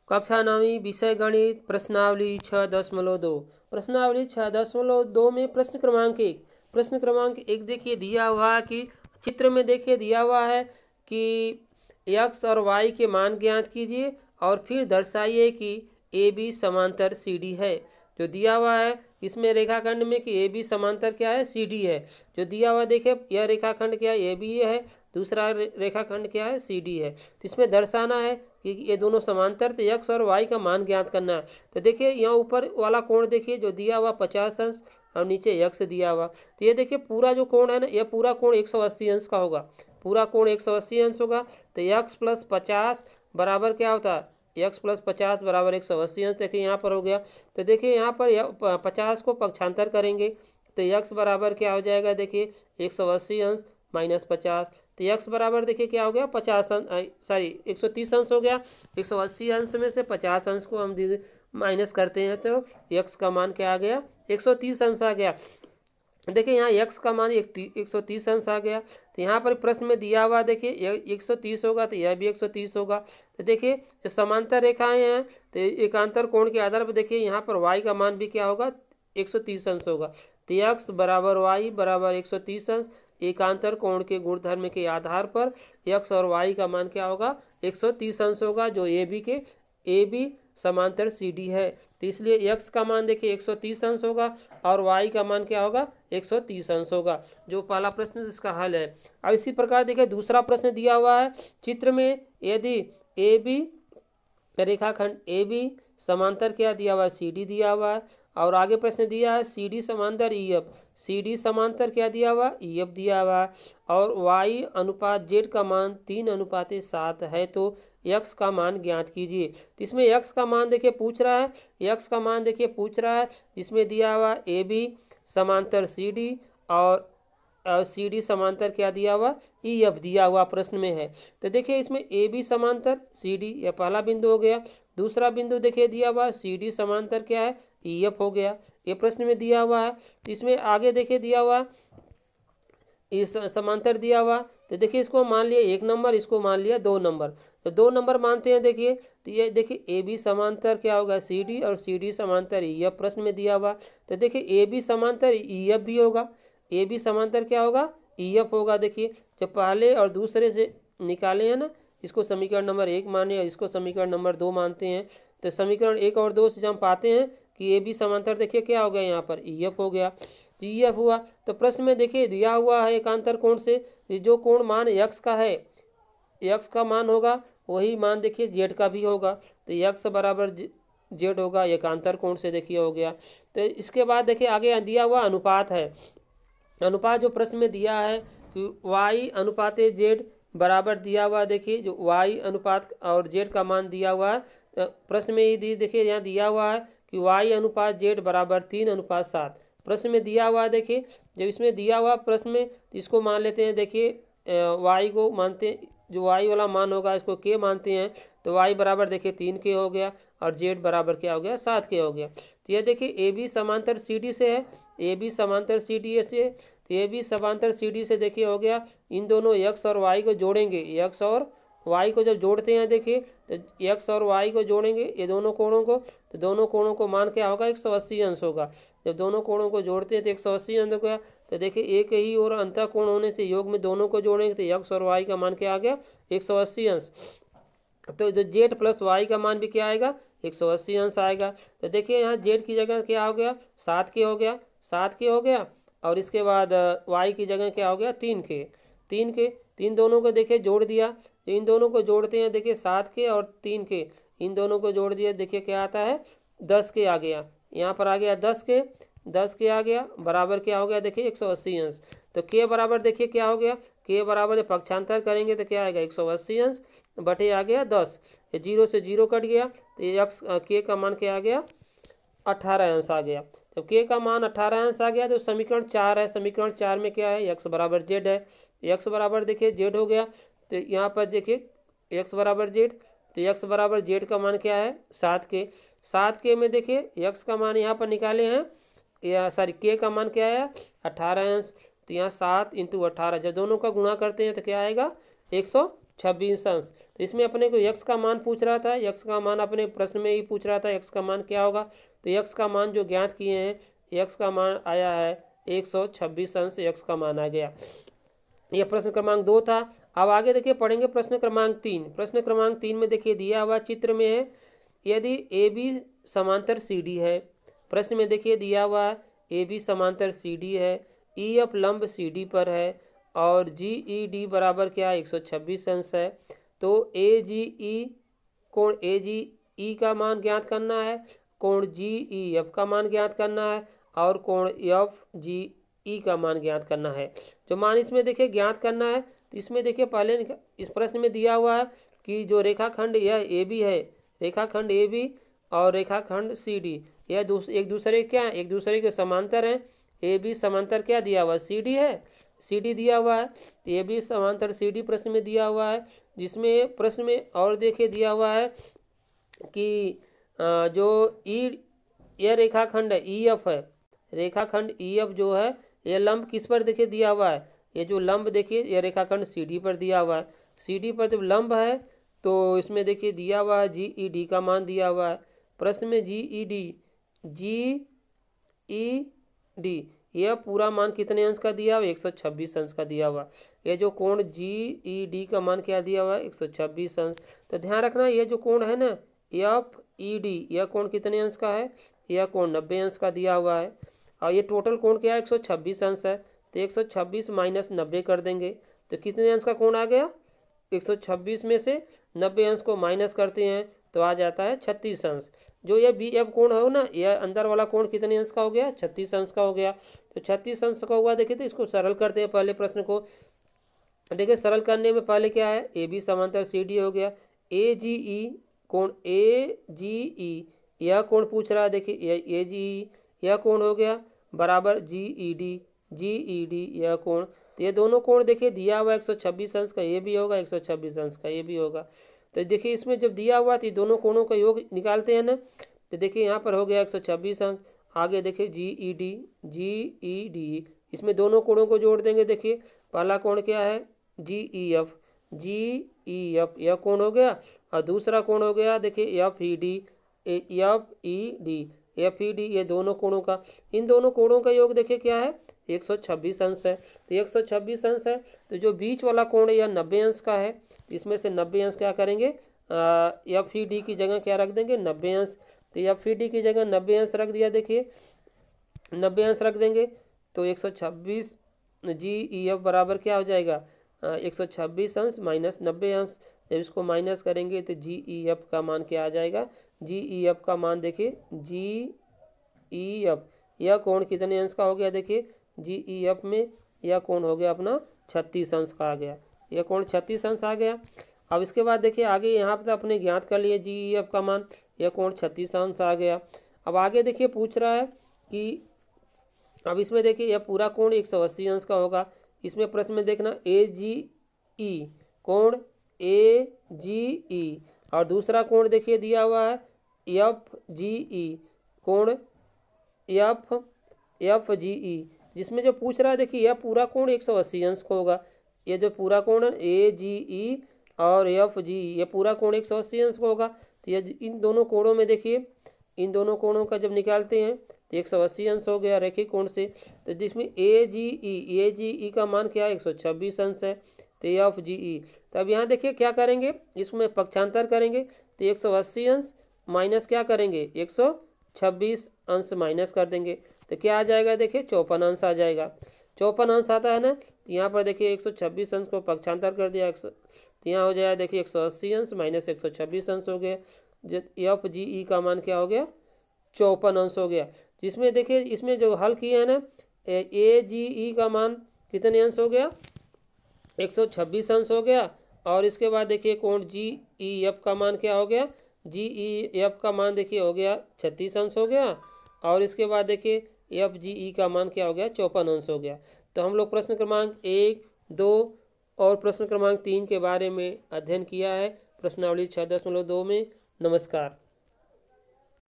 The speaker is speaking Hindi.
कक्षा 9वीं विषय गणित प्रश्नावली 6.2। प्रश्नावली 6.2 में प्रश्न क्रमांक 1। प्रश्न क्रमांक 1 देखिए दिया हुआ है कि चित्र में देखिए दिया हुआ है कि x और y के मान ज्ञात कीजिए और फिर दर्शाइए कि ए बी समांतर सी डी है। जो दिया हुआ है इसमें रेखाखंड में कि ए बी समांतर क्या है, सी डी है। जो दिया हुआ देखिए यह रेखाखंड क्या है, ए बी है, दूसरा रेखाखंड क्या है, सी डी है। तो इसमें दर्शाना है कि ये दोनों समांतर, तो x और y का मान ज्ञात करना है। तो देखिए यहाँ ऊपर वाला कोण देखिए जो दिया हुआ 50 अंश और नीचे x दिया हुआ। तो ये देखिए पूरा जो कोण है ना, यह पूरा कोण 180 अंश का होगा। पूरा कोण 180 अंश होगा। तो x + 50 बराबर क्या होता है, x + 50 बराबर 180 अंश। देखिए यहाँ पर हो गया। तो देखिए यहाँ पर 50 को पक्षांतर करेंगे तो x बराबर क्या हो जाएगा, देखिए 180 अंश - 50। तो x बराबर देखिए क्या हो गया, 50 अंश, सॉरी 130 अंश हो गया। 180 अंश में से 50 अंश को हम माइनस करते हैं तो x का मान क्या आ गया, 130 अंश आ गया। देखिए यहाँ x का मान 130 अंश आ गया। तो यहाँ पर प्रश्न में दिया हुआ देखिए 130 होगा तो यह भी 130 होगा। तो देखिए जो समांतर रेखाएं हैं तो एकांतर कोण के आधार पर देखिए यहाँ पर y का मान भी क्या होगा, 130 अंश होगा। तो x बराबर y बराबर 130 अंश। एकांतर कोण के गुणधर्म के आधार पर x और y का मान क्या होगा, 130 अंश होगा। जो ए बी समांतर सी डी है। तो इसलिए x का मान देखिए 130 अंश होगा और y का मान क्या होगा, 130 अंश होगा। जो पहला प्रश्न जिसका हल है। अब इसी प्रकार देखिए दूसरा प्रश्न दिया हुआ है चित्र में, यदि ए बी रेखाखंड ए बी समांतर क्या दिया हुआ है, सी डी दिया हुआ है। और आगे प्रश्न दिया है सी डी समांतर ई एफ। सी डी समांतर क्या दिया हुआ, ई एफ दिया हुआ है। और y अनुपात z का मान 3:7 है तो x का मान ज्ञात कीजिए। तो इसमें x का मान देखिए पूछ रहा है, x का मान देखिए पूछ रहा है। इसमें दिया हुआ ए बी समांतर सी डी और सी डी समांतर क्या दिया हुआ, ई एफ दिया हुआ प्रश्न में है। तो देखिए इसमें ए बी समांतर सी डी, यह पहला बिंदु हो गया। दूसरा बिंदु देखिए दिया हुआ सी डी समांतर क्या है, ई एफ हो गया। ये प्रश्न में दिया हुआ है। तो इसमें आगे देखिए दिया हुआ इस समांतर दिया हुआ। तो देखिए इसको मान लिया 1 नंबर, इसको मान लिया 2 नंबर। तो 2 नंबर मानते हैं। देखिए तो ये देखिए ए बी समांतर क्या होगा, सी डी, और सी डी समांतर ई एफ प्रश्न में दिया हुआ। तो देखिए ए बी समांतर ई एफ भी होगा। ए बी समांतर क्या होगा, ई एफ होगा। देखिए जो पहले और दूसरे से निकाले हैं ना, इसको समीकरण नंबर 1 माने और इसको समीकरण नंबर 2 मानते हैं। तो समीकरण 1 और 2 से हम पाते हैं कि ए बी समांतर देखिए क्या हो गया, यहाँ पर ई एफ हो गया। ई एफ हुआ। तो प्रश्न में देखिए दिया हुआ है एकांतर कोण से जो कोण मान x का है, x का मान होगा वही मान देखिए z का भी होगा। तो x बराबर z होगा, एकांतर कोण से देखिए हो गया। तो इसके बाद देखिए आगे दिया हुआ अनुपात है। अनुपात जो प्रश्न में दिया है कि y अनुपात z बराबर दिया हुआ। देखिए जो y अनुपात और z का मान दिया हुआ है प्रश्न में ही देखिए यहाँ दिया हुआ है कि y अनुपात z बराबर 3:7 प्रश्न में दिया हुआ। देखिए जब इसमें दिया हुआ प्रश्न में तो इसको मान लेते हैं। देखिए y को मानते हैं, जो y वाला मान होगा इसको k मानते हैं। तो y बराबर देखिए 3k हो गया और z बराबर क्या हो गया, 7k हो गया। तो यह देखिए ए बी समांतर सी डी से है, ए बी समांतर सी डी से। तो ए बी समांतर सी डी से देखिए हो गया। इन दोनों x और y को जोड़ेंगे, x और y को जब जोड़ते हैं देखिए तो x और y को जोड़ेंगे ये दोनों कोणों को, तो दोनों कोणों को मान क्या होगा, 180 अंश होगा। जब दोनों कोणों को जोड़ते हैं तो 180 अंश हो गया। तो देखिए एक ही और अंतः कोण होने से योग में दोनों को जोड़ेंगे तो x और y का मान क्या आ गया, 180 अंश। तो जो z प्लस y का मान भी क्या आएगा, 180 अंश आएगा। तो देखिए यहाँ z की जगह क्या हो गया, 7k हो गया, 7k हो गया। और इसके बाद y की जगह क्या हो गया, 3k। 3k, तीन दोनों को देखिए जोड़ दिया। इन दोनों को जोड़ते हैं देखिए 7k और 3k, इन दोनों को जोड़ दिया देखिए क्या आता है, 10k आ गया। यहाँ पर आ गया 10k, 10k आ गया बराबर क्या हो गया, देखिए 180 अंश। तो k बराबर देखिए क्या हो गया, k बराबर पक्षांतर करेंगे तो क्या आएगा, 180 अंश बटे आ गया 10। 0 से 0 कट गया तो k का मान क्या आ गया, 18 अंश आ गया। तो k का मान 18 अंश आ गया। तो समीकरण 4 है, समीकरण 4 में क्या है, x बराबर z है। x बराबर देखिए z हो गया। तो यहाँ पर देखिए x बराबर z, तो x बराबर z का मान क्या है, 7k। 7k में देखिए x का मान यहाँ पर निकाले हैं, या सॉरी k का मान क्या है, 18 अंश। तो यहाँ 7 × 18 जब दोनों का गुणा करते हैं तो क्या आएगा, 26 अंश। तो इसमें अपने को x का मान पूछ रहा था, x का मान अपने प्रश्न में ही पूछ रहा था, x का मान क्या होगा। तो x का मान जो ज्ञात किए हैं, x का मान आया है 126 अंश, x का मान आ गया। यह प्रश्न क्रमांक 2 था। अब आगे देखिए पढ़ेंगे प्रश्न क्रमांक 3। प्रश्न क्रमांक 3 में देखिए दिया हुआ चित्र में है, यदि ए बी समांतर सी डी है। प्रश्न में देखिए दिया हुआ ए बी समांतर सी डी है, ई एफ लंब सी डी पर है और जी ई डी बराबर क्या 126 अंश है। तो ए जी ई कोण ए जी ई का मान ज्ञात करना है, कोण जी ई एफ का मान ज्ञात करना है और कोण एफ जी ई का मान ज्ञात करना है। जो मान इसमें देखिए ज्ञात करना है, तो इसमें देखिए पहले इस प्रश्न में दिया हुआ है कि जो रेखाखंड यह ए बी है, रेखाखंड ए बी और रेखाखंड सी डी यह एक दूसरे क्या है, एक दूसरे के समांतर हैं। ए बी समांतर क्या दिया हुआ है, सी डी है, सी डी दिया हुआ है। तो ए बी समांतर सी डी प्रश्न में दिया हुआ है, जिसमें प्रश्न में और देखिए दिया हुआ है कि जो यह रेखाखंड है ई एफ है, रेखाखंड ई एफ जो है यह लंब किस पर देखिए दिया हुआ है, ये जो लंब देखिए यह रेखाखंड सी डी पर दिया हुआ है। सी डी पर जब लंब है तो इसमें देखिए दिया हुआ है जी ई डी का मान दिया हुआ है। प्रश्न में जी ई डी यह पूरा मान कितने अंश का दिया हुआ, 126 अंश का दिया हुआ। यह जो कोण जी ई डी का मान क्या दिया हुआ है, 126 अंश। तो ध्यान रखना ये जो कोण है ना एफ ई डी, यह कोण कितने अंश का है, यह कोण 90 अंश का दिया हुआ है। और ये टोटल कोण क्या है, 126 अंश है। तो 126 माइनस 90 कर देंगे तो कितने अंश का कोण आ गया, 126 में से 90 अंश को माइनस करते हैं तो आ जाता है 36 अंश। जो ये बी एफ कोण हो ना, यह अंदर वाला कोण कितने अंश का हो गया, 36 अंश का हो गया। तो 36 अंश का हुआ देखिए, तो इसको सरल करते हैं पहले प्रश्न को। देखिए सरल करने में पहले क्या है, ए बी समांतर सी डी हो गया, ए जी ई कोण ए जी ई यह कोण पूछ रहा है, देखिए ए जी ई यह कोण हो गया बराबर जी ई डी यह कोण। तो ये दोनों कोण देखिए दिया हुआ 126 अंश का ये भी होगा, 126 अंश का ये भी होगा। तो देखिए इसमें जब दिया हुआ तो दोनों कोणों का योग निकालते हैं ना, तो देखिए यहाँ पर हो गया 126 अंश। आगे देखिए जी ई डी इसमें दोनों कोणों को जोड़ देंगे। देखिए पहला कोण क्या है, जी ई एफ यह कोण हो गया और दूसरा कोण हो गया देखिए एफ ई डी ये दोनों कोणों का, इन दोनों कोणों का योग देखिए क्या है, 126 अंश है। तो 126 अंश है, तो जो बीच वाला कोण है यह 90 अंश का है। तो इसमें से 90 अंश क्या करेंगे, एफ ई डी की जगह क्या रख देंगे, 90 अंश। तो एफ ई डी की जगह 90 अंश रख दिया, देखिए 90 अंश रख देंगे तो 126 जी ई एफ बराबर क्या हो जाएगा, 126 अंश माइनस 90 अंश। जब इसको माइनस करेंगे तो जी ई एफ का मान क्या आ जाएगा, जी ई एफ का मान देखिए जी ई एफ यह कोण कितने अंश का हो गया, देखिए जी ई एफ में यह कोण हो गया अपना 36 अंश का आ गया, यह कोण 36 अंश आ गया। अब इसके बाद देखिए आगे यहाँ पर अपने ज्ञात कर लिए जी ई एफ का मान, यह कोण 36 अंश आ गया। अब आगे देखिए पूछ रहा है कि अब इसमें देखिए यह पूरा कोण 180 अंश का होगा। इसमें प्रश्न में देखना ए जी ई कोण ए जी ई और दूसरा कोण देखिए दिया हुआ है एफ जी ई कोण एफ जी ई, जिसमें जो पूछ रहा है देखिए यह पूरा कोण 180 अंश का होगा। ये जो पूरा कोण है ए जी ई और एफ जी ई ये पूरा कोण 180 अंश का होगा। तो ये इन दोनों कोणों में देखिए, इन दोनों कोणों का जब निकालते हैं तो 180 अंश हो गया रेखीय कोण से। तो जिसमें ए जी ई का मान क्या है, 126 अंश है। तो एफ जी ई, तो अब यहाँ देखिए क्या करेंगे, इसमें पक्षांतर करेंगे तो 180 अंश माइनस क्या करेंगे, 126 अंश माइनस कर देंगे तो क्या आ जाएगा, देखिए 54 अंश आ जाएगा। 54 अंश आता है ना, तो यहाँ पर देखिए 126 अंश को पक्षांतर कर दिया, तो यहाँ हो जाएगा देखिए 180 अंश माइनस 126 अंश हो गया। एफ जी ई का मान क्या हो गया, 54 अंश हो गया। जिसमें देखिए इसमें जो हल किए हैं ना, ए जी ई का मान कितने अंश हो गया, 126 अंश हो गया। और इसके बाद देखिए कोण जी ई एफ का मान क्या हो गया, जी ई एफ का मान देखिए हो गया 36 अंश हो गया। और इसके बाद देखिए एफ जी ई का मान क्या हो गया, 54 अंश हो गया। तो हम लोग प्रश्न क्रमांक 1, 2 और प्रश्न क्रमांक 3 के बारे में अध्ययन किया है प्रश्नावली 6.2 में। नमस्कार।